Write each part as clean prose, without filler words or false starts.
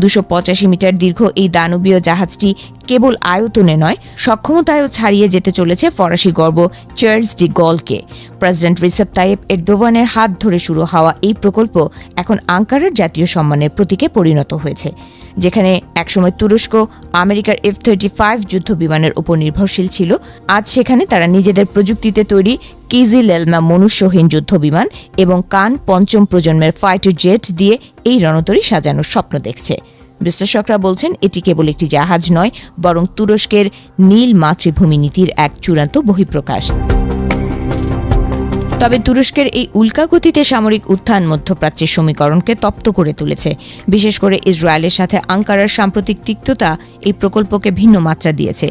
285 metre দীর্ঘ এই দানবীয় জাহাজটি কেবল আয়তনে নয়, সক্ষমতায়ও ছাড়িয়ে যেতে চলেছে ফরাসি গর্ব চার্লস ডি গলকে। প্রেসিডেন্ট রিসেপ তাইয়েপ এরদোগানের হাত ধরে শুরু হওয়া এই প্রকল্প এখন আঙ্কারার জাতীয় সম্মানের প্রতীকে পরিণত হয়েছে। যেখানে একসময় তুরস্ক আমেরিকার F-35 যুদ্ধ বিমানের উপর নির্ভরশীল ছিল, আজ সেখানে তারা নিজেদের প্রযুক্তিতে তৈরি কিজিল এলমা মনুষ্যহীন যুদ্ধ বিমান এবং কান 5ম প্রজন্মের ফাইটার জেট দিয়ে এই রণতরী সাজানোর স্বপ্ন দেখছে। বিশ্লেষকরা বলছেন এটি কেবল একটি জাহাজ নয়, বরং তুরস্কের নীল মাতৃভূমি নীতির এক চূড়ান্ত বহিঃপ্রকাশ। তবে তুরস্কের এই উল্কাগতিতে সামরিক উত্থান মধ্যপ্রাচ্যের সমীকরণকে তপ্ত করে তুলেছে। বিশেষ করে ইসরায়েলের সাথে আঙ্কারার সাম্প্রতিক তিক্ততা এই প্রকল্পকে ভিন্ন মাত্রা দিয়েছে।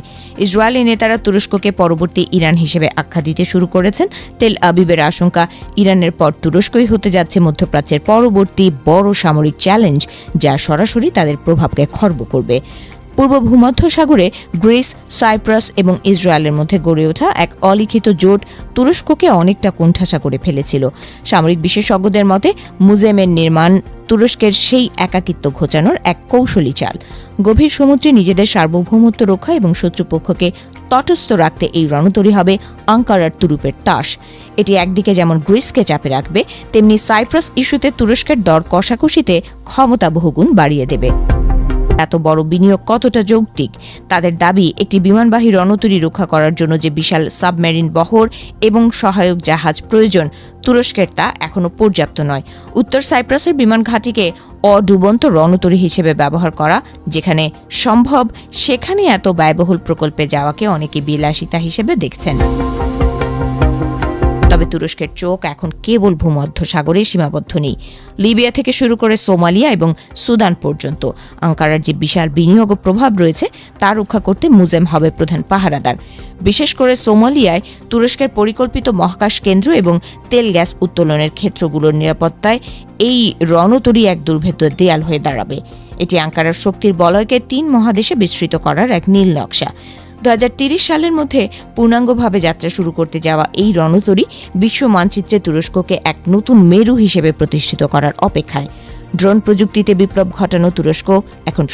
ইসরায়েলি নেতারা তুরস্ককে পরবর্তী ইরান হিসেবে আখ্যা দিতে শুরু করেছেন। তেল আবিবের আশঙ্কা, ইরানের পর তুরস্কই হতে যাচ্ছে মধ্যপ্রাচ্যের পরবর্তী বড় সামরিক চ্যালেঞ্জ, যা সরাসরি তাদের প্রভাবকে খর্ব করবে। পূর্ব ভূমধ্য সাগরে গ্রিস, সাইপ্রাস এবং ইসরায়েলের মধ্যে গড়ে ওঠা এক অলিখিত জোট তুরস্ককে অনেকটা কোণঠাসা করে ফেলেছিল। সামরিক বিশেষজ্ঞদের মতে মুজেমের নির্মাণ তুরস্কের সেই একাকিত্ব ঘোচানোর এক কৌশলী চাল। গভীর সমুদ্রে নিজেদের সার্বভৌমত্ব রক্ষা এবং শত্রুপক্ষকে তটস্থ রাখতে এই রণতরী হবে আঙ্কারার তুরুপের তাস। এটি একদিকে যেমন গ্রিসকে চাপে রাখবে, তেমনি সাইপ্রাস ইস্যুতে তুরস্কের দর কষাকষিতে ক্ষমতা বহুগুণ বাড়িয়ে দেবে। এত বড় বিনিয়োগ কতটা যৌক্তিক? তাদের দাবি, একটি বিমানবাহী রণতরী রক্ষা করার জন্য যে বিশাল সাবমেরিন বহর এবং সহায়ক জাহাজ প্রয়োজন, তুরস্কের তা এখনও পর্যাপ্ত নয়। উত্তর সাইপ্রাসের বিমান ঘাঁটিকে অডুবন্ত রণতরী হিসেবে ব্যবহার করা যেখানে সম্ভব, সেখানে এত ব্যয়বহুল প্রকল্পে যাওয়াকে অনেকে বিলাসিতা হিসেবে দেখছেন। তবে তুরস্কের চোখ এখন কেবল ভূমধ্য সাগরে সীমাবদ্ধ নেই। লিবিয়া থেকে শুরু করে সোমালিয়া এবং সুদান পর্যন্ত আঙ্কারার যে বিশাল বিনিয়োগ ও প্রভাব রয়েছে তা রক্ষা করতে মুজেম হবে প্রধান পাহারাদার। বিশেষ করে সোমালিয়ায় তুরস্কের পরিকল্পিত মহাকাশ কেন্দ্র এবং তেল গ্যাস উত্তোলনের ক্ষেত্রগুলোর নিরাপত্তায় এই রণতরী এক দুর্ভেদ্য দেয়াল হয়ে দাঁড়াবে। এটি আঙ্কারার শক্তির বলয়কে 3 মহাদেশে বিস্তৃত করার এক নীল নকশা। 2030 সালের মধ্যে পূর্ণাঙ্গভাবে যাত্রা শুরু করতে যাওয়া এই রণতরী বিশ্ব মানচিত্রে তুরস্ককে এক নতুন মেরু হিসেবে প্রতিষ্ঠিত করার অপেক্ষায়। ড্রোন প্রযুক্তিতে বিপ্লব ঘটানো তুরস্ক এখন